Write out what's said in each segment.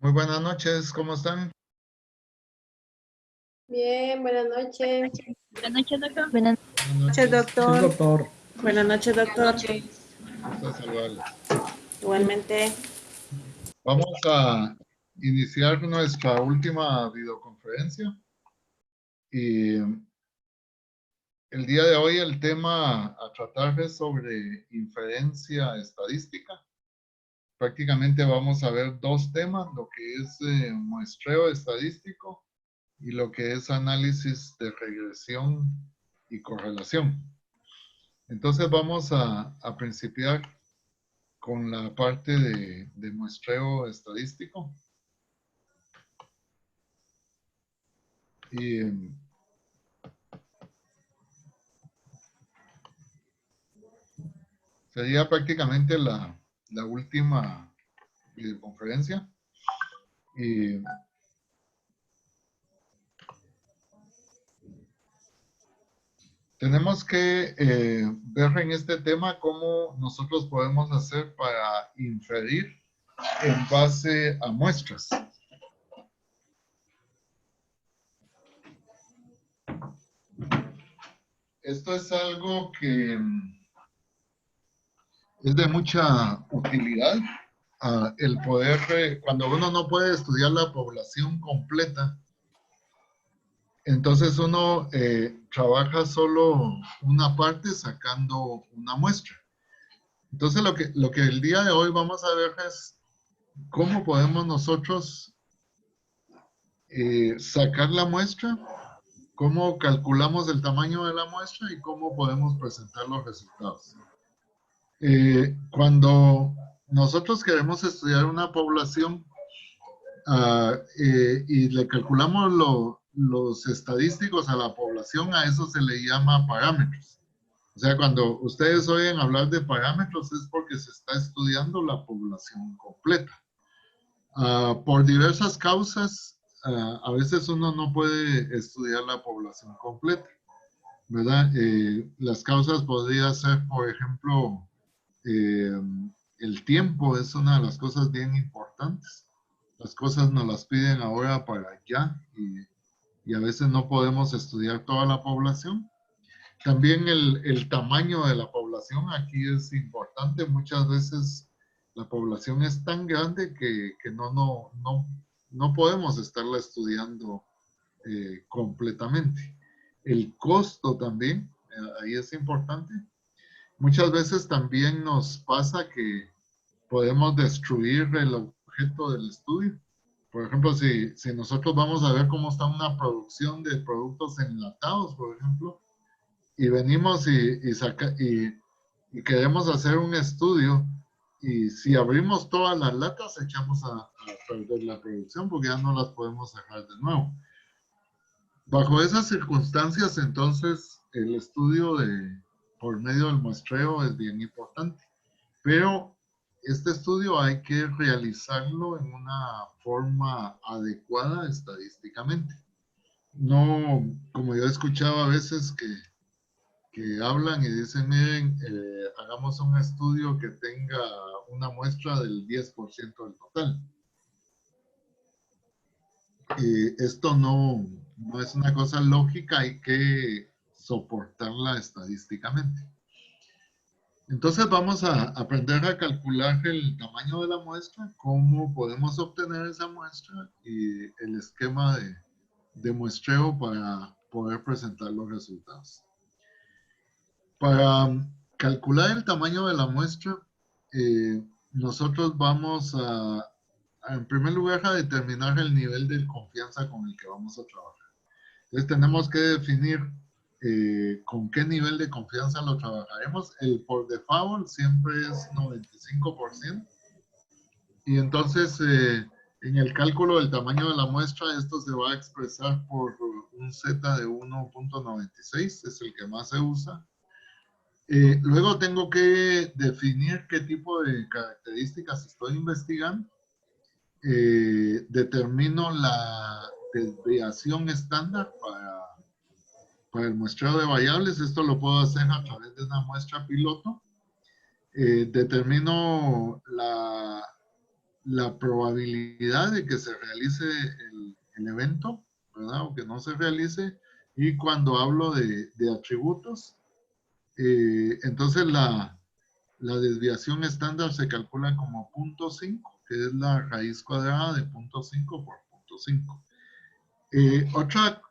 Muy buenas noches, ¿cómo están? Bien, buenas noches. Buenas noches, doctor. Buenas Buenas noches, noches, Sí, doctor. doctor. Buenas noches, doctor. gusto saludarles. Igualmente. Vamos a iniciar nuestra última videoconferencia y el día de hoy el tema a tratar es sobre inferencia estadística. Prácticamente vamos a ver dos temas, lo que es muestreo estadístico y lo que es análisis de regresión y correlación. Entonces vamos a principiar con la parte de muestreo estadístico. Y sería prácticamente la última videoconferencia. Y tenemos que ver en este tema cómo nosotros podemos hacer para inferir en base a muestras. Esto es algo que es de mucha utilidad. El poder, cuando uno no puede estudiar la población completa, entonces uno trabaja solo una parte sacando una muestra. Entonces lo que el día de hoy vamos a ver es cómo podemos nosotros sacar la muestra, cómo calculamos el tamaño de la muestra y cómo podemos presentar los resultados. Cuando nosotros queremos estudiar una población y le calculamos los estadísticos a la población, a eso se le llama parámetros. O sea, cuando ustedes oyen hablar de parámetros es porque se está estudiando la población completa. Por diversas causas, a veces uno no puede estudiar la población completa, ¿verdad? Las causas podrían ser, por ejemplo, el tiempo es una de las cosas bien importantes. Las cosas nos las piden ahora para allá y a veces no podemos estudiar toda la población. También el tamaño de la población aquí es importante. Muchas veces la población es tan grande que no podemos estarla estudiando completamente. El costo también, ahí es importante. Muchas veces también nos pasa que podemos destruir el objeto del estudio. Por ejemplo, si nosotros vamos a ver cómo está una producción de productos enlatados, por ejemplo, y venimos y queremos hacer un estudio, y si abrimos todas las latas, echamos a perder la producción porque ya no las podemos sacar de nuevo. Bajo esas circunstancias, entonces, el estudio por medio del muestreo es bien importante. Pero este estudio hay que realizarlo en una forma adecuada estadísticamente. No, como yo he escuchado a veces que hablan y dicen, miren, hagamos un estudio que tenga una muestra del 10% del total. Esto no es una cosa lógica, hay que soportarla estadísticamente. Entonces vamos a aprender a calcular el tamaño de la muestra, cómo podemos obtener esa muestra y el esquema de muestreo para poder presentar los resultados. Para calcular el tamaño de la muestra, nosotros vamos en primer lugar, a determinar el nivel de confianza con el que vamos a trabajar. Entonces tenemos que definir con qué nivel de confianza lo trabajaremos. El por default siempre es 95%. Y entonces en el cálculo del tamaño de la muestra, esto se va a expresar por un Z de 1.96, es el que más se usa. Luego tengo que definir qué tipo de características estoy investigando. Determino la desviación estándar para el muestreo de variables. Esto lo puedo hacer a través de una muestra piloto. Determino la probabilidad de que se realice el evento, ¿verdad? O que no se realice. Y cuando hablo de atributos, entonces la desviación estándar se calcula como 0.5, que es la raíz cuadrada de 0.5 por 0.5.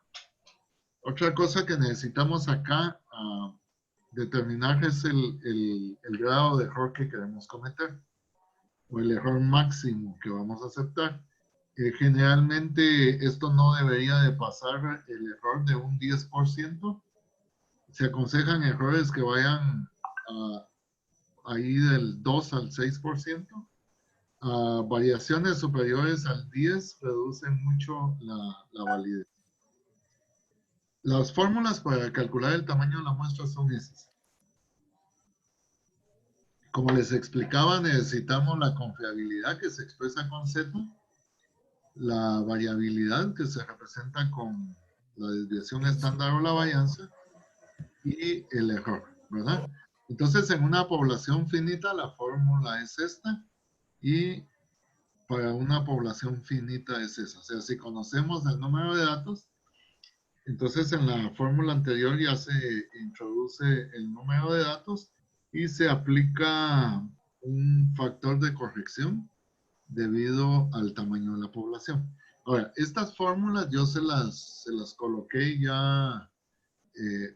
Otra cosa que necesitamos acá determinar es el grado de error que queremos cometer o el error máximo que vamos a aceptar. Generalmente esto no debería de pasar el error de un 10%. Se aconsejan errores que vayan ahí del 2 al 6%. Variaciones superiores al 10 reducen mucho la validez. Las fórmulas para calcular el tamaño de la muestra son esas. Como les explicaba, necesitamos la confiabilidad que se expresa con Z, la variabilidad que se representa con la desviación estándar o la varianza y el error, ¿verdad? Entonces, en una población finita, la fórmula es esta y para una población finita es esa. O sea, si conocemos el número de datos, entonces en la fórmula anterior ya se introduce el número de datos y se aplica un factor de corrección debido al tamaño de la población. Ahora, estas fórmulas yo se las coloqué ya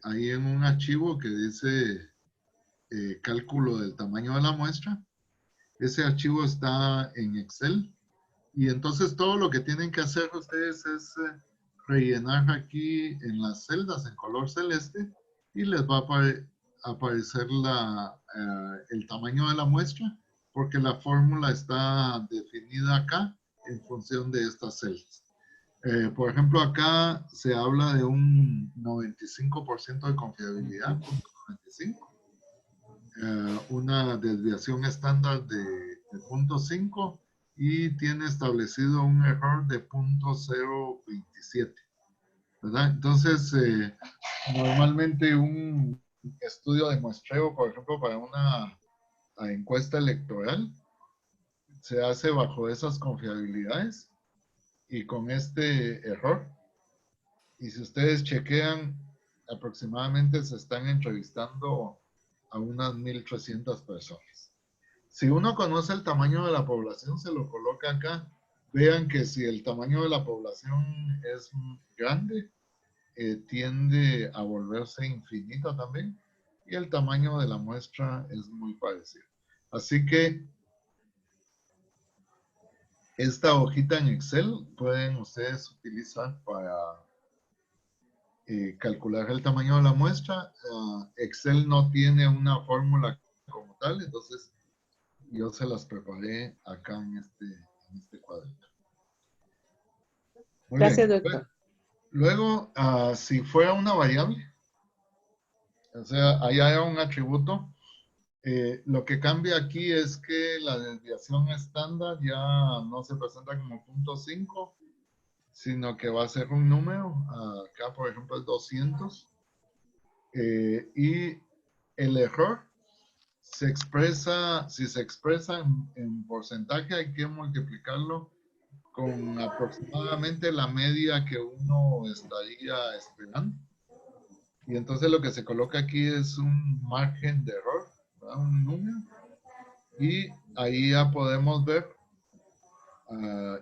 ahí en un archivo que dice cálculo del tamaño de la muestra. Ese archivo está en Excel y entonces todo lo que tienen que hacer ustedes es rellenar aquí en las celdas en color celeste y les va a aparecer el tamaño de la muestra porque la fórmula está definida acá en función de estas celdas. Por ejemplo, acá se habla de un 95% de confiabilidad, 95. Una desviación estándar de 0.5 y tiene establecido un error de 0.027, ¿verdad? Entonces, normalmente un estudio de muestreo, por ejemplo, para una encuesta electoral, se hace bajo esas confiabilidades y con este error. Y si ustedes chequean, aproximadamente se están entrevistando a unas 1,300 personas. Si uno conoce el tamaño de la población, se lo coloca acá. Vean que si el tamaño de la población es grande, tiende a volverse infinita también. Y el tamaño de la muestra es muy parecido. Así que esta hojita en Excel pueden ustedes utilizar para calcular el tamaño de la muestra. Excel no tiene una fórmula como tal, entonces yo se las preparé acá en este cuadrito. Muy Gracias, bien. doctor. Luego, si fuera una variable, o sea, allá hay un atributo, lo que cambia aquí es que la desviación estándar ya no se presenta como 0.5, sino que va a ser un número. Acá, por ejemplo, es 200. Y el error se expresa, si se expresa en porcentaje, hay que multiplicarlo con aproximadamente la media que uno estaría esperando. Y entonces lo que se coloca aquí es un margen de error, ¿verdad? Un número. Y ahí ya podemos ver,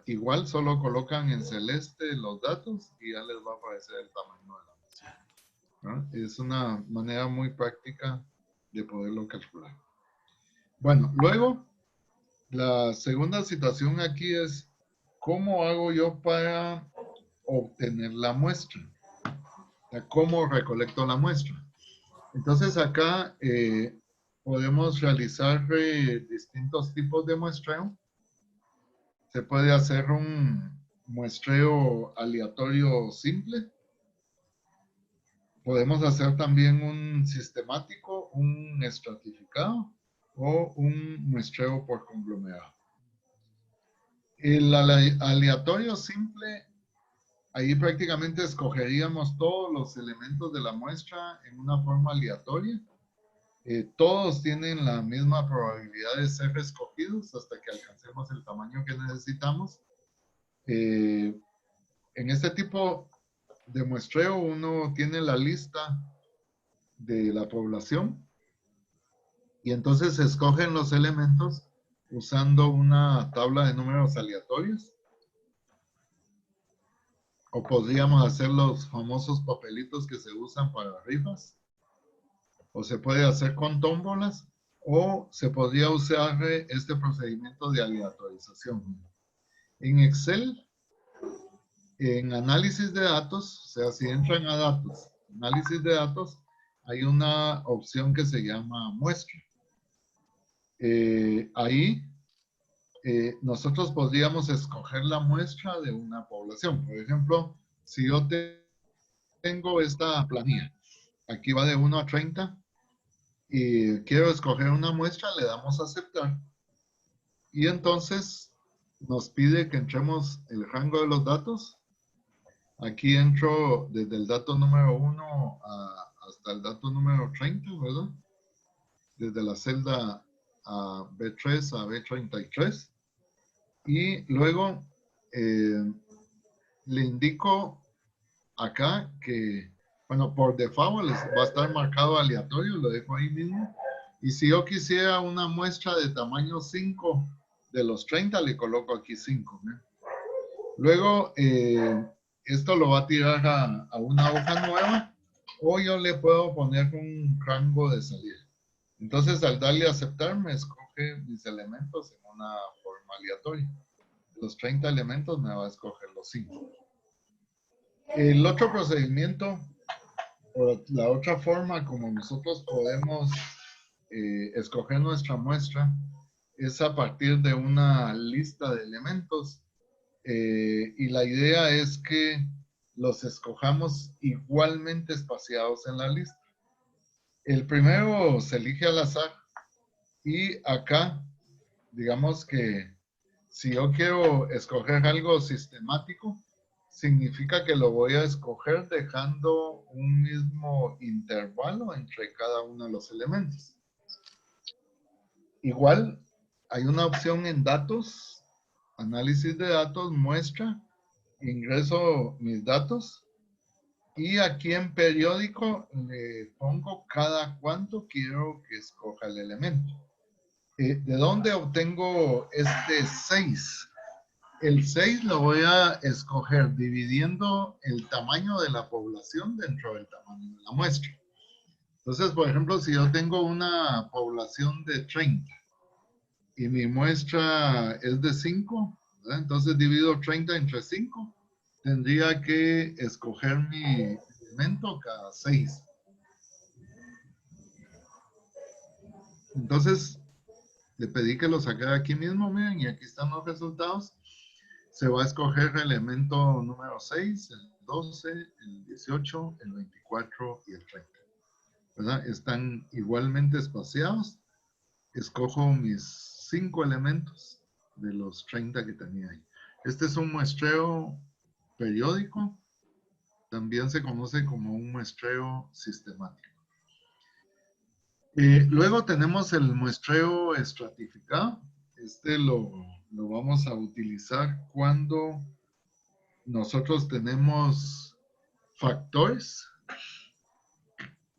igual solo colocan en celeste los datos y ya les va a aparecer el tamaño de la muestra, ¿verdad? Es una manera muy práctica de poderlo calcular. Bueno, luego, la segunda situación aquí es, ¿cómo hago yo para obtener la muestra? O sea, ¿cómo recolecto la muestra? Entonces acá podemos realizar distintos tipos de muestreo. Se puede hacer un muestreo aleatorio simple. Podemos hacer también un sistemático, un estratificado o un muestreo por conglomerado. El aleatorio simple, ahí prácticamente escogeríamos todos los elementos de la muestra en una forma aleatoria Todos tienen la misma probabilidad de ser escogidos hasta que alcancemos el tamaño que necesitamos. En este tipo de muestreo uno tiene la lista de la población y entonces se escogen los elementos usando una tabla de números aleatorios. O podríamos hacer los famosos papelitos que se usan para rifas. O se puede hacer con tómbolas. O se podría usar este procedimiento de aleatorización. En Excel, en análisis de datos, o sea, si entran a datos, análisis de datos, hay una opción que se llama muestra. Ahí nosotros podríamos escoger la muestra de una población. Por ejemplo, si yo tengo esta planilla, aquí va de 1 a 30, y quiero escoger una muestra, le damos a aceptar. Y entonces nos pide que entremos el rango de los datos. Aquí entro desde el dato número 1 hasta el dato número 30, ¿verdad? Desde la celda a B3 a B33. Y luego le indico acá que, bueno, por default va a estar marcado aleatorio, lo dejo ahí mismo. Y si yo quisiera una muestra de tamaño 5 de los 30, le coloco aquí 5. Luego, esto lo va a tirar a una hoja nueva o yo le puedo poner un rango de salida. Entonces, al darle a aceptar, me escoge mis elementos en una forma aleatoria. Los 30 elementos me va a escoger los 5. El otro procedimiento, o la otra forma como nosotros podemos escoger nuestra muestra, es a partir de una lista de elementos. Y la idea es que los escojamos igualmente espaciados en la lista. El primero se elige al azar y acá, digamos que si yo quiero escoger algo sistemático, significa que lo voy a escoger dejando un mismo intervalo entre cada uno de los elementos. Igual, hay una opción en datos, análisis de datos, muestra, ingreso mis datos y aquí en periódico le pongo cada cuánto quiero que escoja el elemento. ¿De dónde obtengo este 6? El 6 lo voy a escoger dividiendo el tamaño de la población dentro del tamaño de la muestra. Entonces, por ejemplo, si yo tengo una población de 30 y mi muestra es de 5, ¿verdad? Entonces divido 30 entre 5. Tendría que escoger mi elemento cada 6. Entonces, le pedí que lo sacara aquí mismo, miren, y aquí están los resultados. Se va a escoger el elemento número 6, el 12, el 18, el 24 y el 30. ¿Verdad? Están igualmente espaciados. Escojo mis 5 elementos de los 30 que tenía ahí. Este es un muestreo periódico. También se conoce como un muestreo sistemático. Luego tenemos el muestreo estratificado. Este lo vamos a utilizar cuando nosotros tenemos factores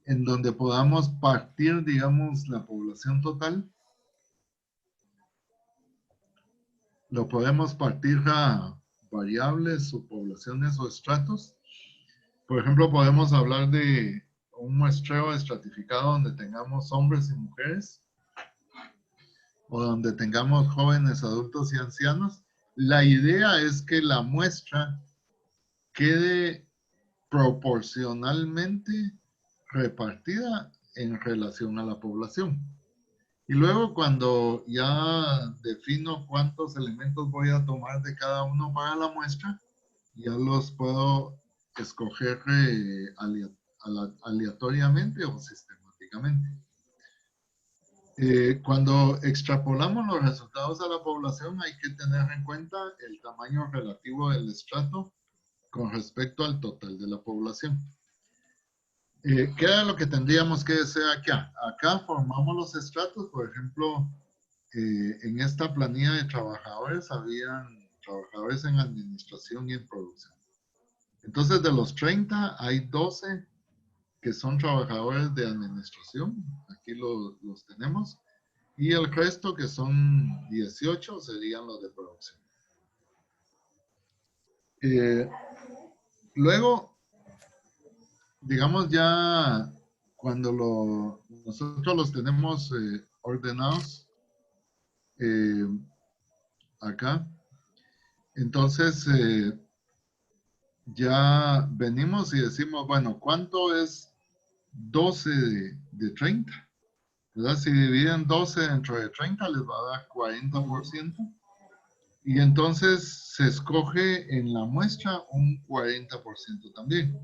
en donde podamos partir, digamos, la población total. Lo podemos partir a variables o poblaciones o estratos. Por ejemplo, podemos hablar de un muestreo estratificado donde tengamos hombres y mujeres o donde tengamos jóvenes, adultos y ancianos. La idea es que la muestra quede proporcionalmente repartida en relación a la población. Y luego cuando ya defino cuántos elementos voy a tomar de cada uno para la muestra, ya los puedo escoger aleatoriamente o sistemáticamente. Cuando extrapolamos los resultados a la población hay que tener en cuenta el tamaño relativo del estrato con respecto al total de la población. ¿Qué era lo que tendríamos que hacer acá? Acá formamos los estratos, por ejemplo, en esta planilla de trabajadores habían trabajadores en administración y en producción. Entonces, de los 30, hay 12 que son trabajadores de administración. Aquí los tenemos. Y el resto, que son 18, serían los de producción. Luego, digamos ya cuando nosotros los tenemos ordenados acá, entonces ya venimos y decimos, bueno, ¿cuánto es 12 de 30? ¿Verdad? Si dividen 12 dentro de 30 les va a dar 40%. Y entonces se escoge en la muestra un 40% también.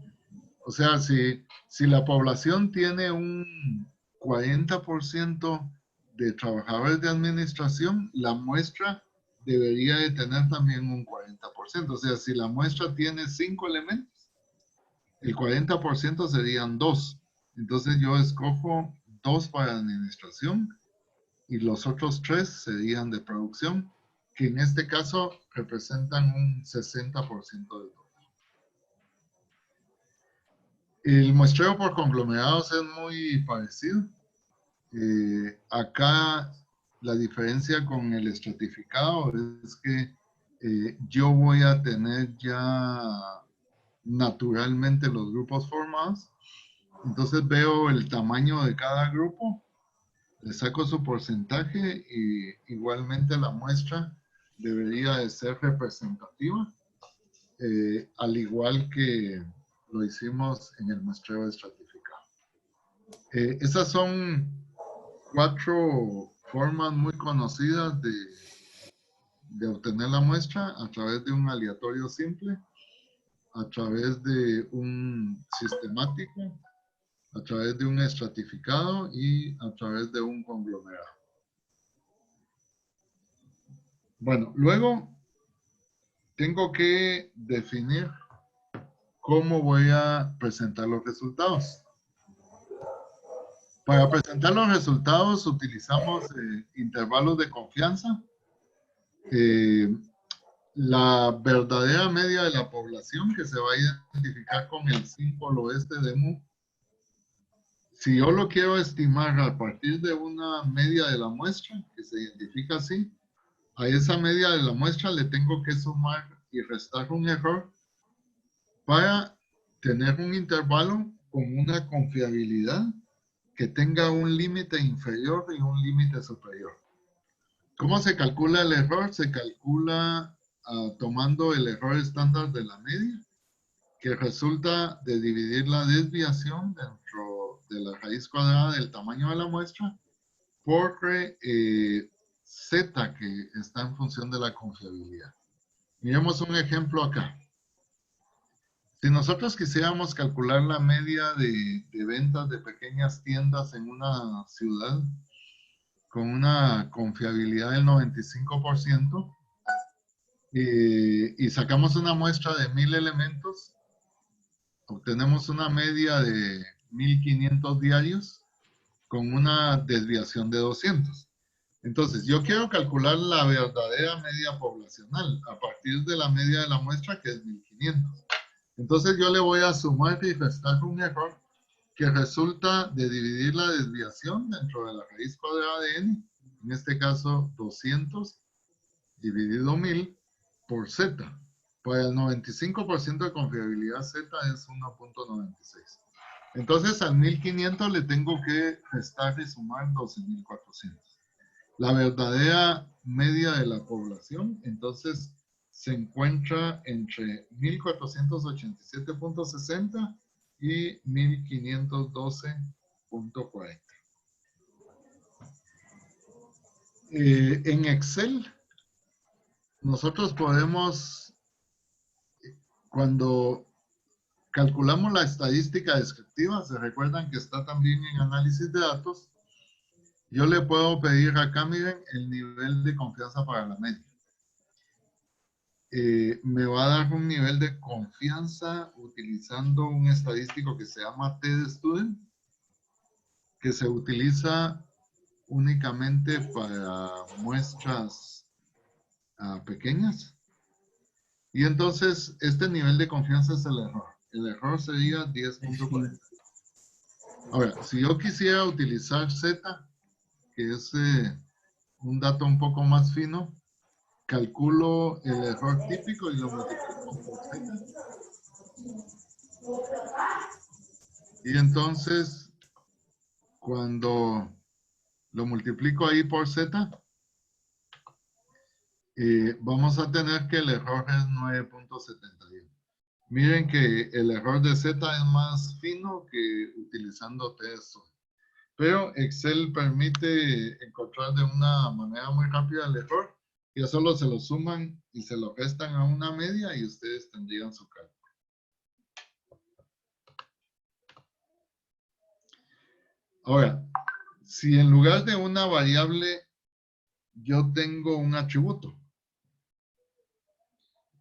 O sea, si la población tiene un 40% de trabajadores de administración, la muestra debería de tener también un 40%. O sea, si la muestra tiene 5 elementos, el 40% serían 2. Entonces yo escojo 2 para administración y los otros 3 serían de producción, que en este caso representan un 60% del total. El muestreo por conglomerados es muy parecido. Acá la diferencia con el estratificado es que yo voy a tener ya naturalmente los grupos formados. Entonces veo el tamaño de cada grupo, le saco su porcentaje y igualmente la muestra debería de ser representativa, al igual que lo hicimos en el muestreo estratificado. Esas son 4 formas muy conocidas de obtener la muestra: a través de un aleatorio simple, a través de un sistemático, a través de un estratificado y a través de un conglomerado. Bueno, luego tengo que definir cómo voy a presentar los resultados. Para presentar los resultados utilizamos intervalos de confianza. La verdadera media de la población, que se va a identificar con el símbolo de mu. Si yo lo quiero estimar a partir de una media de la muestra, que se identifica así, a esa media de la muestra le tengo que sumar y restar un error para tener un intervalo con una confiabilidad que tenga un límite inferior y un límite superior. ¿Cómo se calcula el error? Se calcula tomando el error estándar de la media, que resulta de dividir la desviación dentro de la raíz cuadrada del tamaño de la muestra por z, que está en función de la confiabilidad. Miremos un ejemplo acá. Si nosotros quisiéramos calcular la media de ventas de pequeñas tiendas en una ciudad con una confiabilidad del 95%, y sacamos una muestra de 1000 elementos, obtenemos una media de 1500 diarios con una desviación de 200. Entonces, yo quiero calcular la verdadera media poblacional a partir de la media de la muestra, que es 1500. Entonces, yo le voy a sumar y restar un error que resulta de dividir la desviación dentro de la raíz cuadrada de n, en este caso 200 dividido 1000 por z. Para el 95% de confiabilidad z es 1.96. Entonces al 1500 le tengo que restar y sumar 12.400. La verdadera media de la población entonces se encuentra entre 1487.60 y 1512.40. En Excel nosotros podemos, cuando calculamos la estadística descriptiva, se recuerdan que está también en análisis de datos, yo le puedo pedir acá, miren, el nivel de confianza para la media. me va a dar un nivel de confianza utilizando un estadístico que se llama t-student, que se utiliza únicamente para muestras pequeñas. Y entonces, este nivel de confianza es el error. El error sería 10.40. Ahora, si yo quisiera utilizar Z, que es un dato un poco más fino, calculo el error típico y lo multiplico por Z. Y entonces, cuando lo multiplico ahí por Z, vamos a tener que el error es 9.71. Miren que el error de Z es más fino que utilizando t-student. Pero Excel permite encontrar de una manera muy rápida el error. Ya solo se lo suman y se lo restan a una media y ustedes tendrían su cálculo. Ahora, si en lugar de una variable yo tengo un atributo,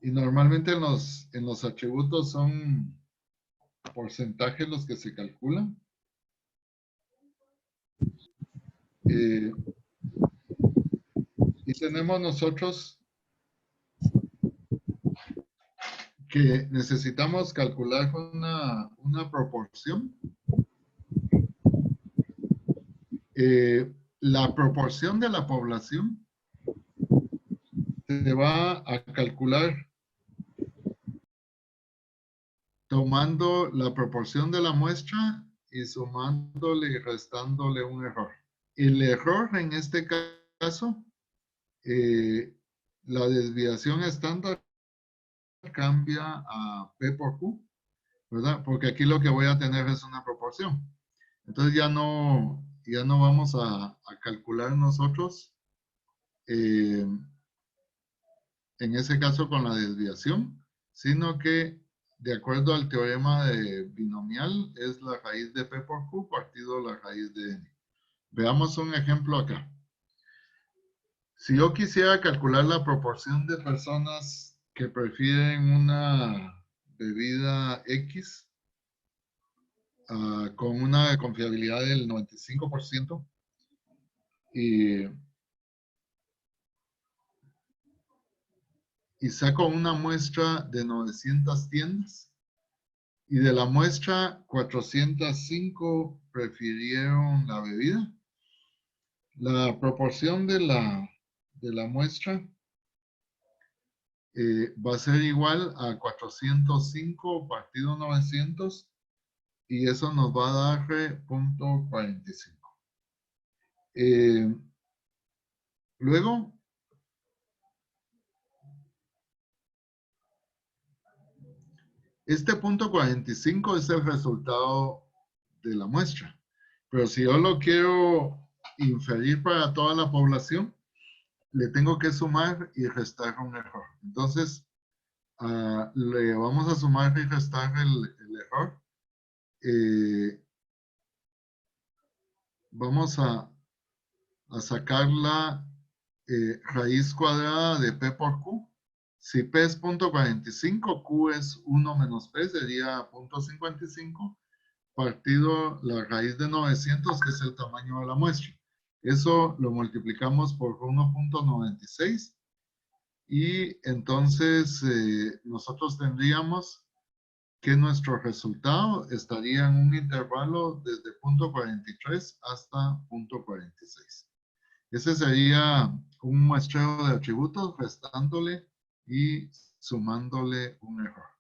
y normalmente en los atributos son porcentajes los que se calculan, y tenemos nosotros que necesitamos calcular una proporción. La proporción de la población se va a calcular tomando la proporción de la muestra y sumándole y restándole un error. El error en este caso, la desviación estándar cambia a P por Q, ¿verdad? Porque aquí lo que voy a tener es una proporción. Entonces ya no vamos a calcular nosotros, en ese caso con la desviación, sino que de acuerdo al teorema de binomial es la raíz de P por Q partido la raíz de N. Veamos un ejemplo acá. Si yo quisiera calcular la proporción de personas que prefieren una bebida X con una confiabilidad del 95% y saco una muestra de 900 tiendas y de la muestra 405 prefirieron la bebida, la proporción de la muestra va a ser igual a 405 partido 900 y eso nos va a dar 0.45. Luego, este punto 45 es el resultado de la muestra. Pero si yo lo quiero inferir para toda la población, le tengo que sumar y restar un error. Entonces, le vamos a sumar y restar el error. Vamos a sacar la raíz cuadrada de P por Q. Si P es 0.45, Q es 1 menos P, sería 0.55, partido la raíz de 900, que es el tamaño de la muestra. Eso lo multiplicamos por 1.96 y entonces nosotros tendríamos que nuestro resultado estaría en un intervalo desde 0.43 hasta 0.46. Ese sería un muestreo de atributos restándole y sumándole un error.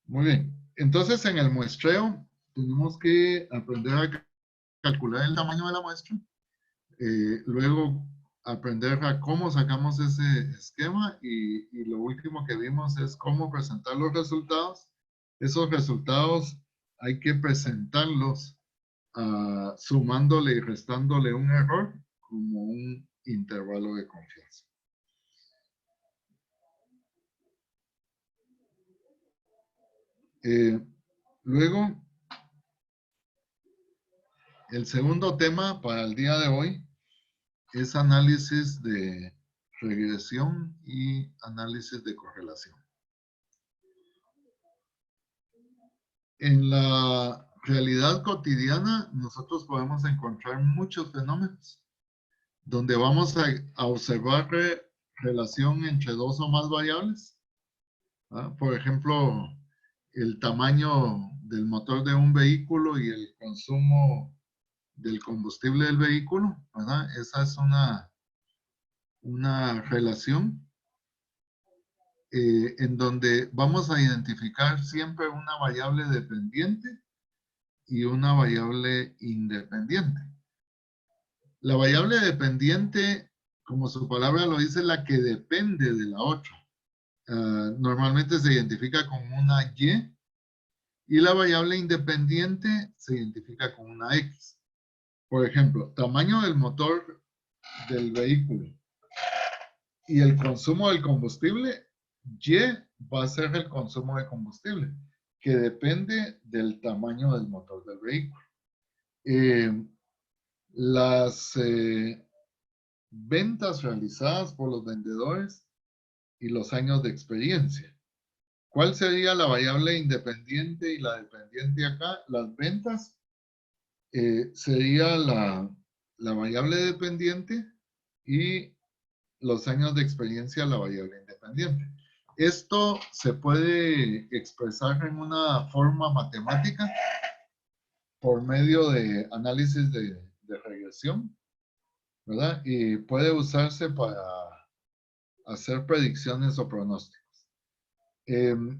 Muy bien. Entonces, en el muestreo tenemos que aprender a calcular el tamaño de la muestra. Luego, aprender a cómo sacamos ese esquema y lo último que vimos es cómo presentar los resultados. Esos resultados hay que presentarlos sumándole y restándole un error como un intervalo de confianza. Luego, el segundo tema para el día de hoy es análisis de regresión y análisis de correlación. En la realidad cotidiana, nosotros podemos encontrar muchos fenómenos donde vamos a observar relación entre dos o más variables. Por ejemplo, el tamaño del motor de un vehículo y el consumo del combustible del vehículo, ¿verdad? Esa es una relación en donde vamos a identificar siempre una variable dependiente y una variable independiente. La variable dependiente, como su palabra lo dice, es la que depende de la otra. Normalmente se identifica con una y la variable independiente se identifica con una X. Por ejemplo, tamaño del motor del vehículo y el consumo del combustible, Y va a ser el consumo de combustible, que depende del tamaño del motor del vehículo. Las ventas realizadas por los vendedores y los años de experiencia. ¿Cuál sería la variable independiente y la dependiente acá? Las ventas sería la variable dependiente y los años de experiencia la variable independiente. Esto se puede expresar en una forma matemática por medio de análisis de regresión, ¿verdad? Y puede usarse para hacer predicciones o pronósticos.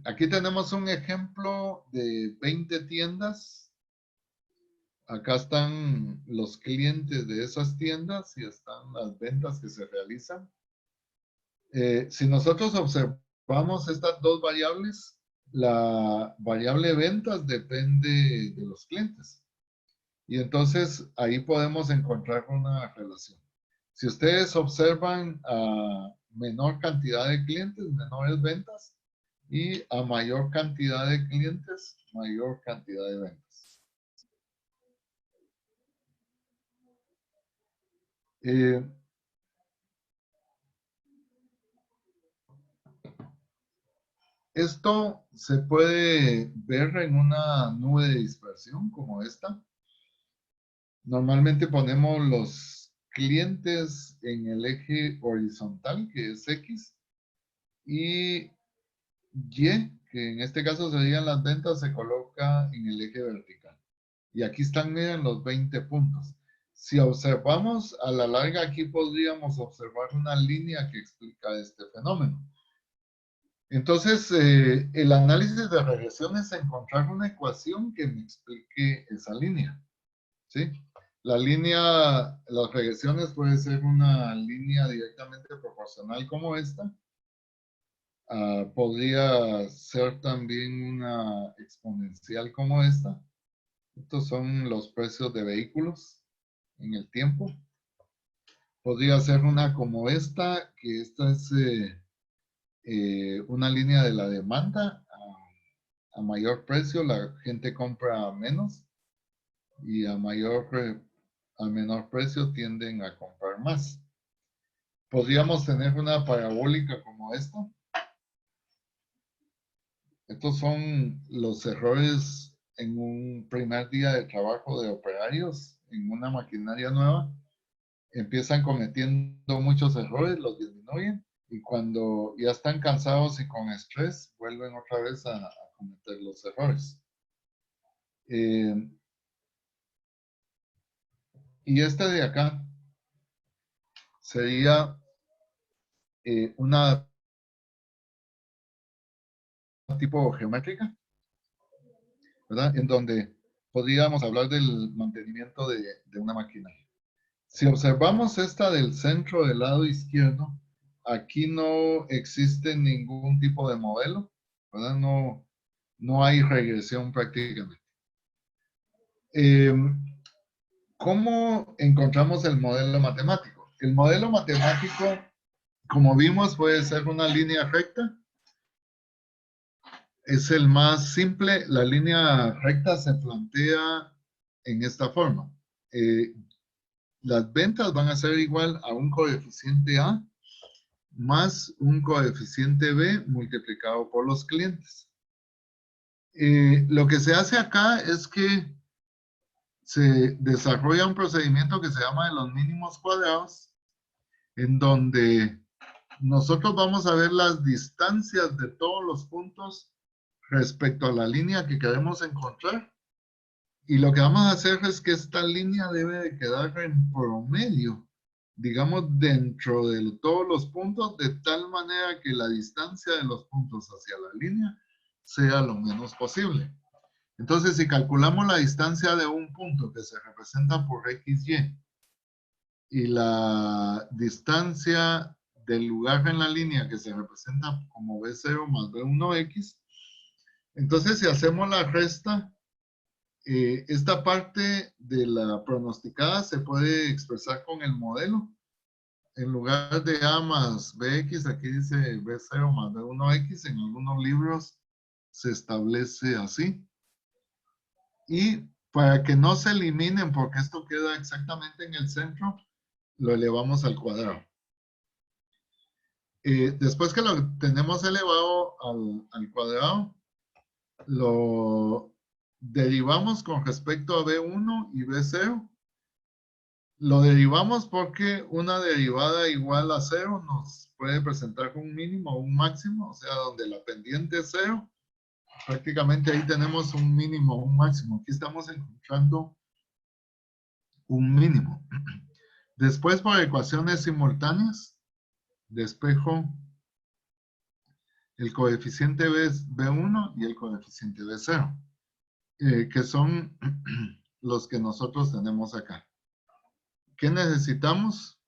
Aquí tenemos un ejemplo de 20 tiendas. Acá están los clientes de esas tiendas y están las ventas que se realizan. Si nosotros observamos estas dos variables, la variable ventas depende de los clientes. Y entonces ahí podemos encontrar una relación. Si ustedes observan a menor cantidad de clientes, menores ventas, y a mayor cantidad de clientes, mayor cantidad de ventas. Esto se puede ver en una nube de dispersión como esta. Normalmente ponemos los clientes en el eje horizontal, que es X, y Y, que en este caso serían las ventas, se coloca en el eje vertical. Y aquí están, miren, los 20 puntos. Si observamos a la larga, aquí podríamos observar una línea que explica este fenómeno. Entonces, el análisis de regresión es encontrar una ecuación que me explique esa línea, ¿sí? La línea, las regresiones puede ser una línea directamente proporcional como esta. Podría ser también una exponencial como esta. Estos son los precios de vehículos en el tiempo. Podría ser una como esta, que esta es una línea de la demanda. A mayor precio la gente compra menos y a menor precio tienden a comprar más. Podríamos tener una parabólica como esta. Estos son los errores en un primer día de trabajo de operarios en una maquinaria nueva. Empiezan cometiendo muchos errores, los disminuyen y cuando ya están cansados y con estrés, vuelven otra vez a cometer los errores. Y este de acá sería una tipo geométrica, ¿verdad? En donde podríamos hablar del mantenimiento de una maquinaria. Si observamos esta del centro del lado izquierdo, aquí no existe ningún tipo de modelo, ¿verdad? No hay regresión prácticamente. ¿Cómo encontramos el modelo matemático? El modelo matemático, como vimos, puede ser una línea recta. Es el más simple. La línea recta se plantea en esta forma. Las ventas van a ser igual a un coeficiente A más un coeficiente B multiplicado por los clientes. Lo que se hace acá es que se desarrolla un procedimiento que se llama de los mínimos cuadrados, en donde nosotros vamos a ver las distancias de todos los puntos respecto a la línea que queremos encontrar. Y lo que vamos a hacer es que esta línea debe de quedar en promedio, digamos, dentro de todos los puntos, de tal manera que la distancia de los puntos hacia la línea sea lo menos posible. Entonces, si calculamos la distancia de un punto que se representa por XY y la distancia del lugar en la línea que se representa como B0 más B1X, entonces si hacemos la resta, esta parte de la pronosticada se puede expresar con el modelo. En lugar de A más BX, aquí dice B0 más B1X. En algunos libros se establece así. Y para que no se eliminen, porque esto queda exactamente en el centro, lo elevamos al cuadrado. Después que lo tenemos elevado al cuadrado, lo derivamos con respecto a B1 y B0. Lo derivamos porque una derivada igual a 0 nos puede presentar un mínimo o un máximo, o sea, donde la pendiente es 0, prácticamente ahí tenemos un mínimo o un máximo. Aquí estamos encontrando un mínimo. Después, por ecuaciones simultáneas, despejo el coeficiente B1 y el coeficiente B0, que son los que nosotros tenemos acá. ¿Qué necesitamos?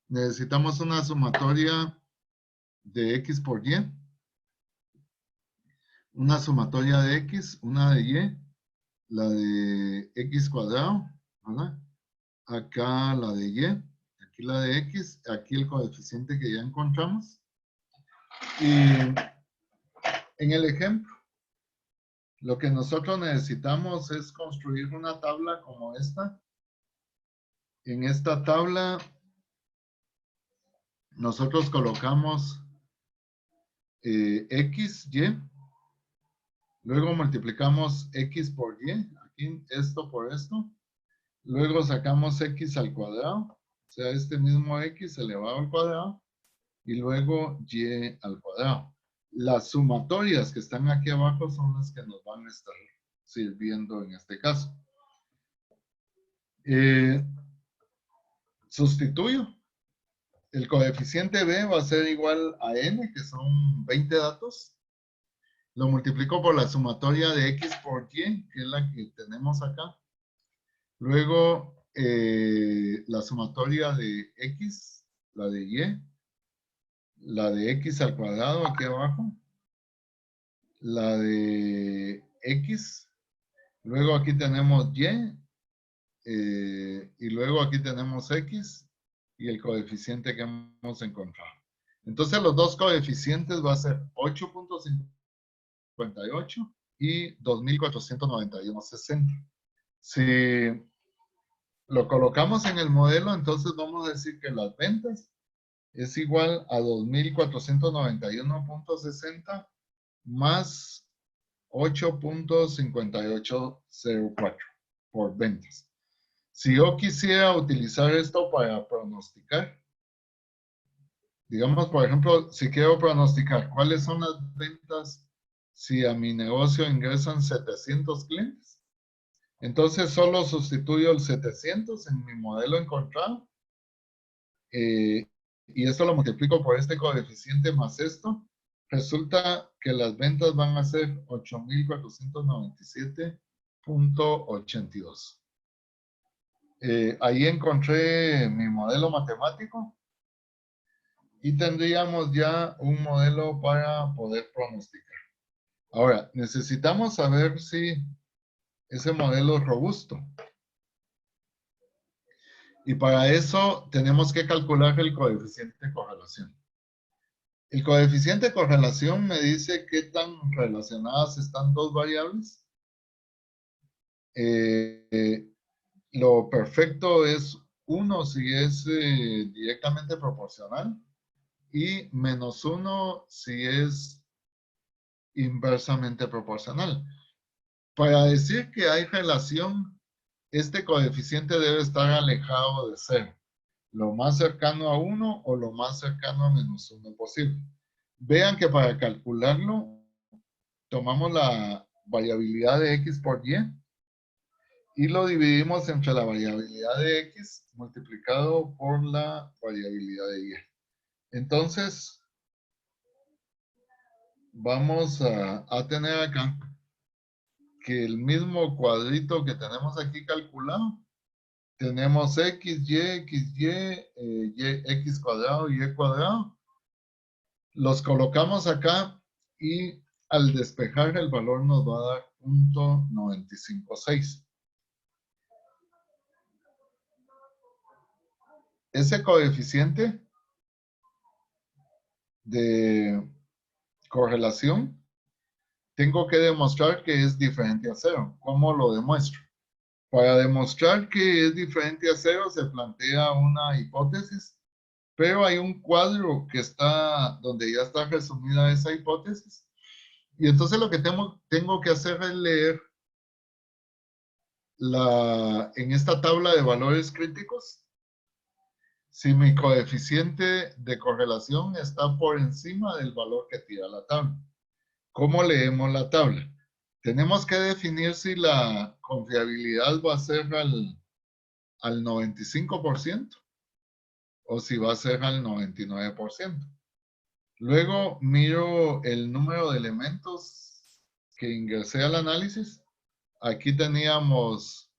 Necesitamos una sumatoria de X por Y, una sumatoria de X, una de Y, la de X cuadrado, ¿verdad? Acá la de Y, aquí la de X, aquí el coeficiente que ya encontramos. Y en el ejemplo, lo que nosotros necesitamos es construir una tabla como esta. En esta tabla, nosotros colocamos X, Y. Luego multiplicamos X por Y. Aquí esto por esto. Luego sacamos X al cuadrado. O sea, este mismo X elevado al cuadrado. Y luego Y al cuadrado. Las sumatorias que están aquí abajo son las que nos van a estar sirviendo en este caso. Sustituyo. El coeficiente B va a ser igual a N, que son 20 datos. Lo multiplico por la sumatoria de X por Y, que es la que tenemos acá. Luego, la sumatoria de X, la de Y, la de X al cuadrado aquí abajo, la de X, luego aquí tenemos Y, y luego aquí tenemos X y el coeficiente que hemos encontrado. Entonces los dos coeficientes va a ser 8.58 y 2.491.60. Si lo colocamos en el modelo, entonces vamos a decir que las ventas es igual a 2.491.60 más 8.5804 por ventas. Si yo quisiera utilizar esto para pronosticar, digamos, por ejemplo, si quiero pronosticar cuáles son las ventas si a mi negocio ingresan 700 clientes, entonces solo sustituyo el 700 en mi modelo encontrado y esto lo multiplico por este coeficiente más esto. Resulta que las ventas van a ser 8.497.82. Ahí encontré mi modelo matemático y tendríamos ya un modelo para poder pronosticar. Ahora, necesitamos saber si ese modelo es robusto. Y para eso tenemos que calcular el coeficiente de correlación. El coeficiente de correlación me dice qué tan relacionadas están dos variables. Lo perfecto es 1 si es directamente proporcional. y -1 si es inversamente proporcional. Para decir que hay relación, este coeficiente debe estar alejado de 0. Lo más cercano a 1 o lo más cercano a -1 posible. Vean que para calcularlo, tomamos la variabilidad de x por y y lo dividimos entre la variabilidad de x multiplicado por la variabilidad de y. Entonces, vamos a tener acá que el mismo cuadrito que tenemos aquí calculado, tenemos x, x cuadrado y y cuadrado. Los colocamos acá y al despejar el valor nos va a dar 0.956. Ese coeficiente de correlación tengo que demostrar que es diferente a 0. ¿Cómo lo demuestro? Para demostrar que es diferente a 0 se plantea una hipótesis, pero hay un cuadro que está donde ya está resumida esa hipótesis. Y entonces lo que tengo que hacer es leer en esta tabla de valores críticos si mi coeficiente de correlación está por encima del valor que tira la tabla. ¿Cómo leemos la tabla? Tenemos que definir si la confiabilidad va a ser al 95% o si va a ser al 99%. Luego miro el número de elementos que ingresé al análisis. Aquí teníamos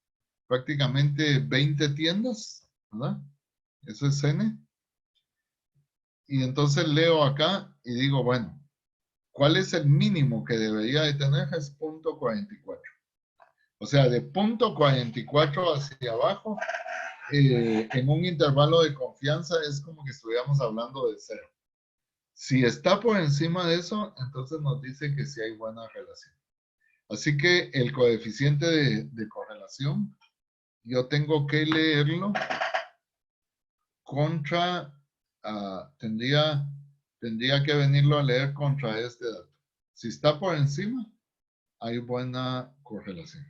prácticamente 20 tiendas, ¿verdad? Eso es N. Y entonces leo acá y digo, bueno, ¿cuál es el mínimo que debería de tener? Es 0.44. O sea, de 0.44 hacia abajo, en un intervalo de confianza es como que estuviéramos hablando de 0. Si está por encima de eso, entonces nos dice que sí hay buena relación. Así que el coeficiente de correlación, yo tengo que leerlo contra, tendría que venirlo a leer contra este dato. Si está por encima, hay buena correlación.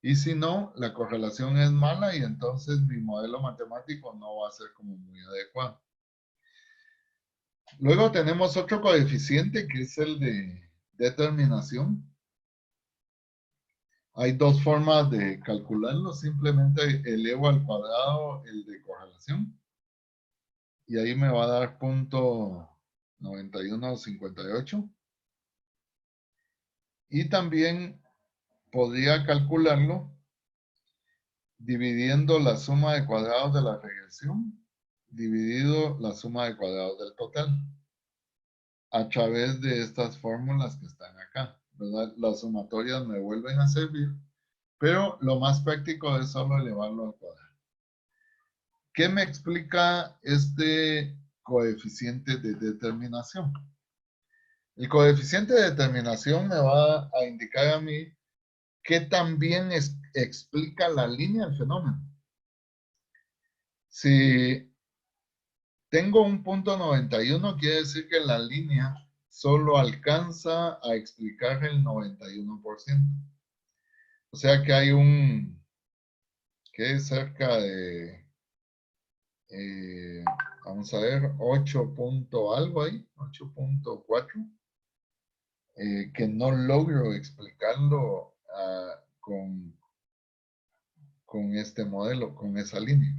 Y si no, la correlación es mala y entonces mi modelo matemático no va a ser como muy adecuado. Luego tenemos otro coeficiente que es el de determinación. Hay dos formas de calcularlo. Simplemente elevo al cuadrado el de correlación. Y ahí me va a dar 0.9158. Y también podría calcularlo dividiendo la suma de cuadrados de la regresión dividido la suma de cuadrados del total a través de estas fórmulas que están acá, ¿verdad? Las sumatorias me vuelven a servir, pero lo más práctico es solo elevarlo al cuadrado. ¿Qué me explica este coeficiente de determinación? El coeficiente de determinación me va a indicar a mí qué también explica la línea del fenómeno. Si tengo un 0.91, quiere decir que la línea solo alcanza a explicar el 91%. O sea que hay que es cerca de, vamos a ver, 8 punto algo ahí, 8.4, que no logro explicarlo con este modelo, con esa línea.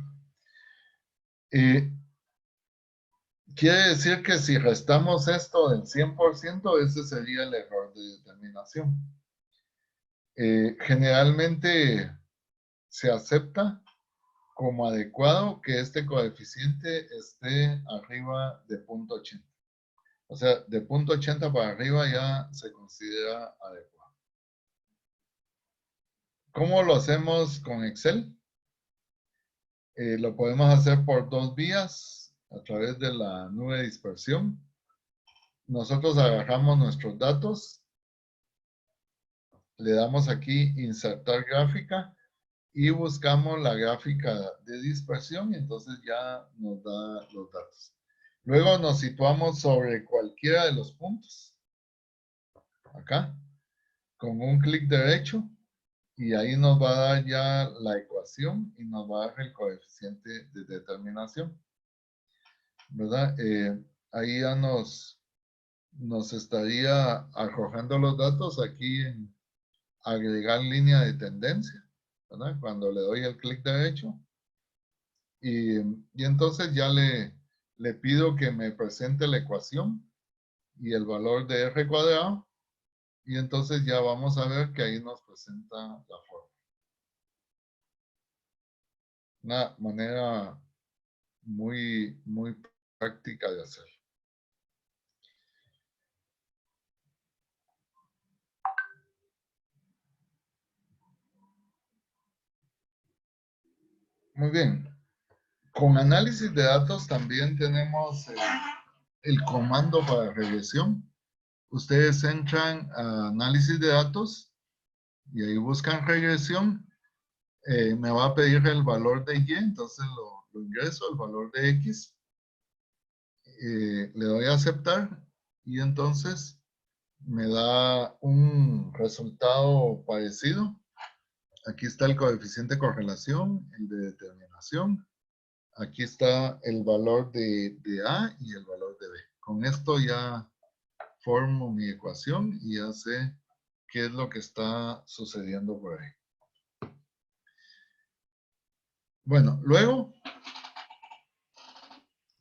Quiere decir que si restamos esto del 100%, ese sería el error de determinación. Generalmente se acepta como adecuado que este coeficiente esté arriba de 0.80. O sea, de 0.80 para arriba ya se considera adecuado. ¿Cómo lo hacemos con Excel? Lo podemos hacer por dos vías, a través de la nube de dispersión. Nosotros agarramos nuestros datos, le damos aquí insertar gráfica y buscamos la gráfica de dispersión y entonces ya nos da los datos. Luego nos situamos sobre cualquiera de los puntos. Acá. Con un clic derecho. Y ahí nos va a dar ya la ecuación y nos va a dar el coeficiente de determinación. ¿Verdad? Ahí ya nos estaría arrojando los datos aquí en agregar línea de tendencia, ¿verdad? Cuando le doy el clic derecho. Y entonces ya le pido que me presente la ecuación y el valor de R cuadrado. Y entonces ya vamos a ver que ahí nos presenta la forma. Una manera muy práctica de hacerlo. Muy bien. Con análisis de datos también tenemos el comando para regresión. Ustedes entran a análisis de datos y ahí buscan regresión. Me va a pedir el valor de Y, entonces lo ingreso, el valor de X. Le doy a aceptar y entonces me da un resultado parecido. Aquí está el coeficiente de correlación, el de determinación. Aquí está el valor de A y el valor de B. Con esto ya formo mi ecuación y ya sé qué es lo que está sucediendo por ahí. Bueno, luego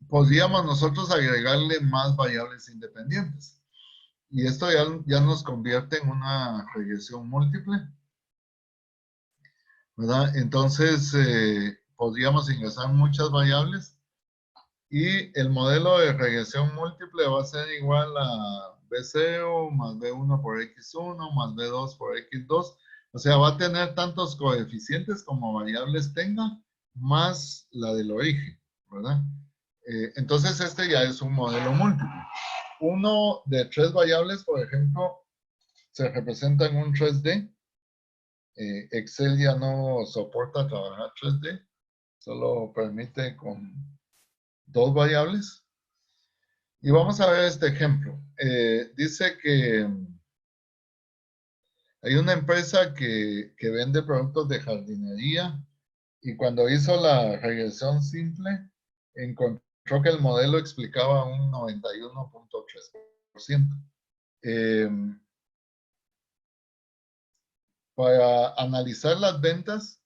podríamos nosotros agregarle más variables independientes. Y esto ya nos convierte en una regresión múltiple, ¿verdad? Entonces, podríamos ingresar muchas variables y el modelo de regresión múltiple va a ser igual a B0 más B1 por X1 más B2 por X2. O sea, va a tener tantos coeficientes como variables tenga, más la del origen, ¿verdad? Entonces, este ya es un modelo múltiple. Uno de 3 variables, por ejemplo, se representa en un 3D. Excel ya no soporta trabajar 3D, solo permite con 2 variables. Y vamos a ver este ejemplo. Dice que hay una empresa que vende productos de jardinería y cuando hizo la regresión simple, encontró que el modelo explicaba un 91.3%. Para analizar las ventas,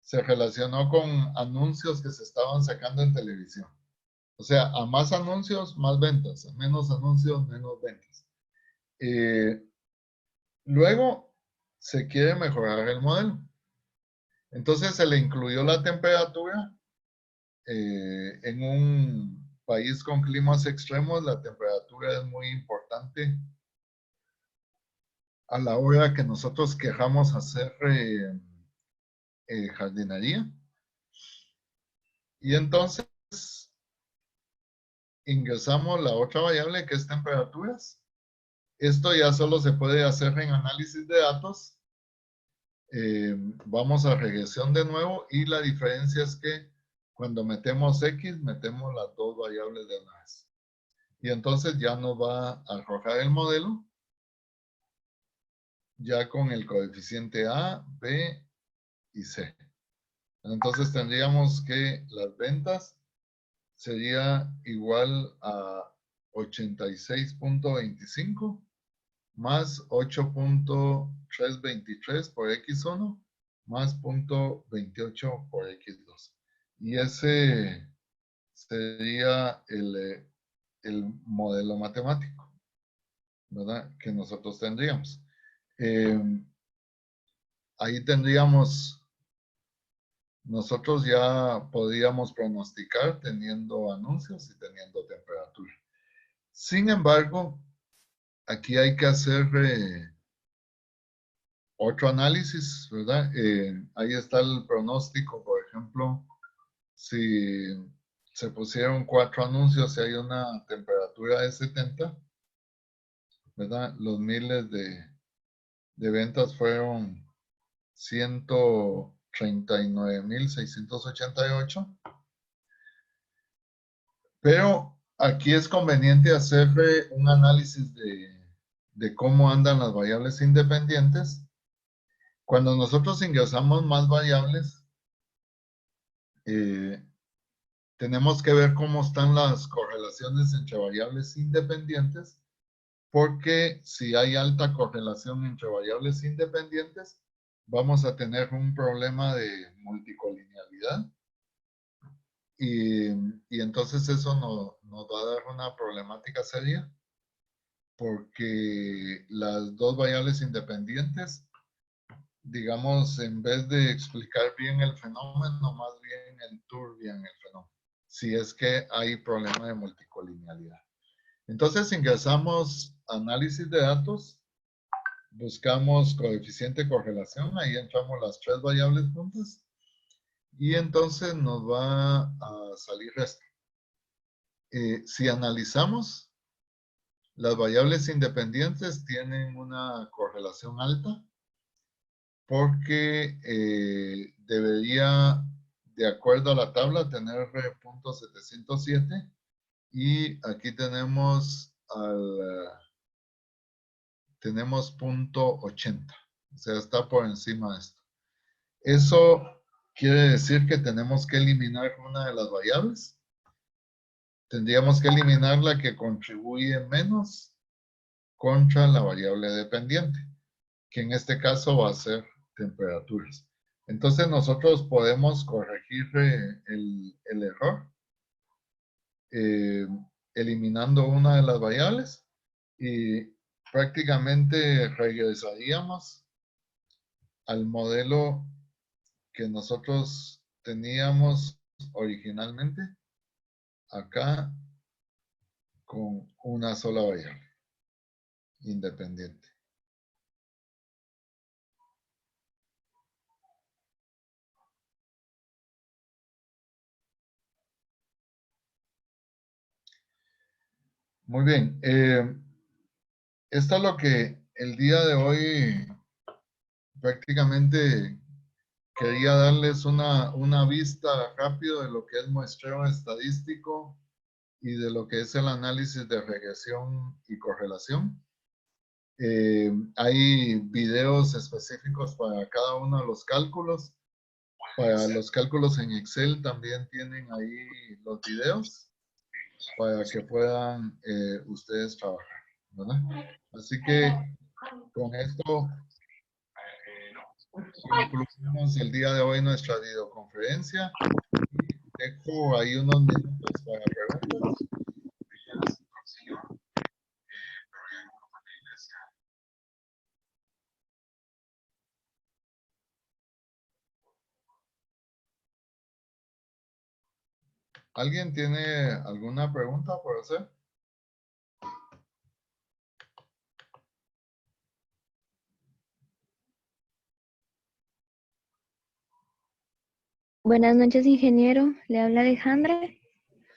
se relacionó con anuncios que se estaban sacando en televisión. O sea, a más anuncios, más ventas. A menos anuncios, menos ventas. Luego, se quiere mejorar el modelo. Entonces, se le incluyó la temperatura. En un país con climas extremos, la temperatura es muy importante a la hora que nosotros queramos hacer jardinería. Y entonces, ingresamos la otra variable que es temperaturas. Esto ya solo se puede hacer en análisis de datos. Vamos a regresión de nuevo y la diferencia es que cuando metemos X, metemos las 2 variables de una vez. Y entonces ya nos va a arrojar el modelo ya con el coeficiente A, B y C. Entonces tendríamos que las ventas sería igual a 86.25 más 8.323 por X1 más 0.28 por X2. Y ese sería el modelo matemático, ¿verdad? Que nosotros tendríamos. Ahí tendríamos, nosotros ya podríamos pronosticar teniendo anuncios y teniendo temperatura. Sin embargo, aquí hay que hacer otro análisis, ¿verdad? Ahí está el pronóstico, por ejemplo, si se pusieron 4 anuncios y hay una temperatura de 70, ¿verdad? Los miles de ventas fueron 139.688. Pero aquí es conveniente hacer un análisis de cómo andan las variables independientes. Cuando nosotros ingresamos más variables, tenemos que ver cómo están las correlaciones entre variables independientes, porque si hay alta correlación entre variables independientes, vamos a tener un problema de multicolinealidad. Y entonces eso nos va a dar una problemática seria, porque las dos variables independientes, digamos, en vez de explicar bien el fenómeno, más bien enturbian el fenómeno, si es que hay problema de multicolinealidad. Entonces ingresamos análisis de datos, buscamos coeficiente de correlación, ahí entramos las tres variables juntas, y entonces nos va a salir esto. Si analizamos, las variables independientes tienen una correlación alta, porque debería, de acuerdo a la tabla, tener 0.707, y aquí tenemos tenemos 0.80, o sea, está por encima de esto. Eso quiere decir que tenemos que eliminar una de las variables. Tendríamos que eliminar la que contribuye menos contra la variable dependiente, que en este caso va a ser temperaturas. Entonces nosotros podemos corregir el error eliminando una de las variables, y prácticamente regresaríamos al modelo que nosotros teníamos originalmente acá con una sola variable independiente. Muy bien. Esto es lo que el día de hoy prácticamente quería darles una vista rápido de lo que es muestreo estadístico y de lo que es el análisis de regresión y correlación. Hay videos específicos para cada uno de los cálculos. Para los cálculos en Excel también tienen ahí los videos para que puedan ustedes trabajar, ¿verdad? Así que con esto concluimos el día de hoy nuestra videoconferencia. Dejo ahí unos minutos para preguntas. ¿Alguien tiene alguna pregunta por hacer? Buenas noches, ingeniero. Le habla Alejandra.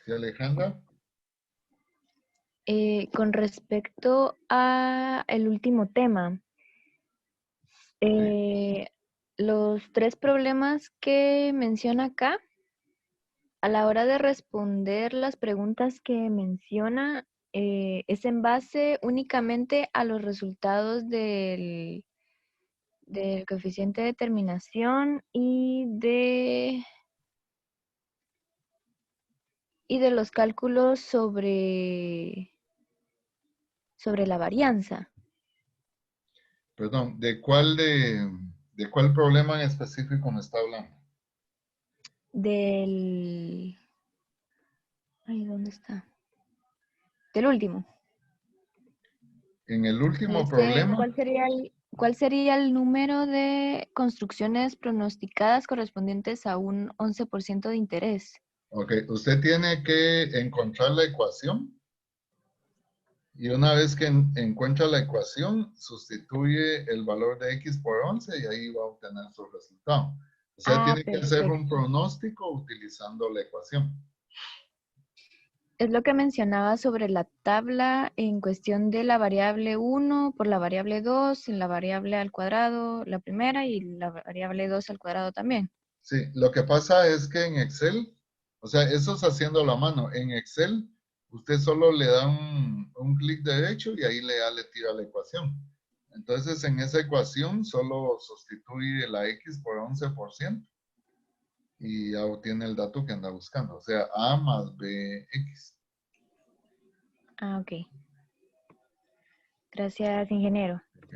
¿Sí, Alejandra? Con respecto a el último tema, los tres problemas que menciona acá, a la hora de responder las preguntas que menciona, es en base únicamente a los resultados del coeficiente de determinación y de los cálculos sobre la varianza. Perdón, ¿de cuál problema en específico me está hablando? ¿Dónde está? Del último. En el último Dice, problema. ¿cuál sería el número de construcciones pronosticadas correspondientes a un 11% de interés? Ok, usted tiene que encontrar la ecuación, y una vez que encuentra la ecuación, sustituye el valor de x por 11 y ahí va a obtener su resultado. O sea, tiene que hacer un pronóstico utilizando la ecuación. Es lo que mencionaba sobre la tabla en cuestión de la variable 1 por la variable 2, en la variable al cuadrado, la primera, y la variable 2 al cuadrado también. Sí, lo que pasa es que en Excel, o sea, eso es haciendo la mano. En Excel, usted solo le da un clic derecho y ahí le tira la ecuación. Entonces, en esa ecuación solo sustituye la X por 11% y ya obtiene el dato que anda buscando. O sea, A más BX. Ah, ok. Gracias, ingeniero. Ok.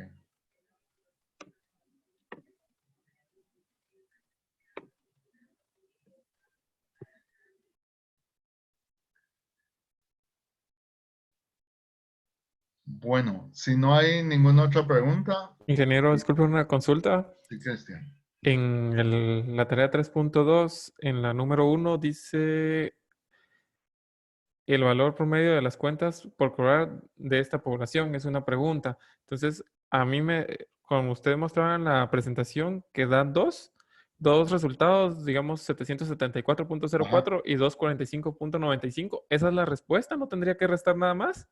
Bueno, si no hay ninguna otra pregunta, Ingeniero, disculpe una consulta. sí, Cristian. En la tarea 3.2, en la número 1, dice el valor promedio de las cuentas por cobrar de esta población. Es una pregunta. Entonces, a mí como ustedes mostraban en la presentación, que dan dos resultados, digamos 774.04 y 245.95. ¿Esa es la respuesta? ¿No tendría que restar nada más?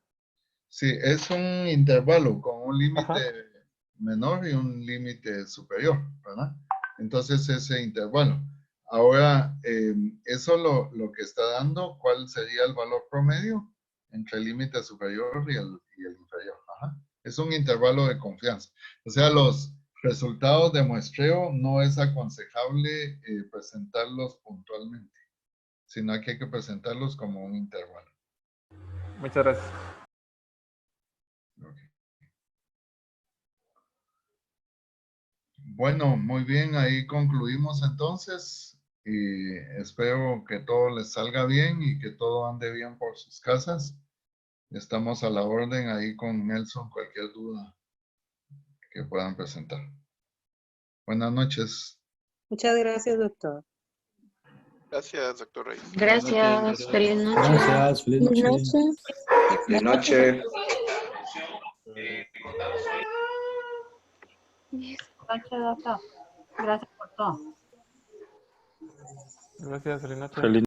Sí, es un intervalo con un límite Ajá. menor y un límite superior, ¿verdad? Entonces, ese intervalo. Ahora, eso lo que está dando, ¿cuál sería el valor promedio entre el límite superior y el inferior? Ajá. Es un intervalo de confianza. O sea, los resultados de muestreo no es aconsejable presentarlos puntualmente, sino que hay que presentarlos como un intervalo. Muchas gracias. Ok. Bueno, muy bien, ahí concluimos entonces y espero que todo les salga bien y que todo ande bien por sus casas. Estamos a la orden ahí con Nelson, cualquier duda que puedan presentar. Buenas noches. Muchas gracias, doctor. Gracias, doctor Reyes. Gracias. Feliz noche. Gracias, feliz Buenas noche. noches. Buenas noches. Noche, doctor. Gracias por todo. Gracias, feliz noche. Feliz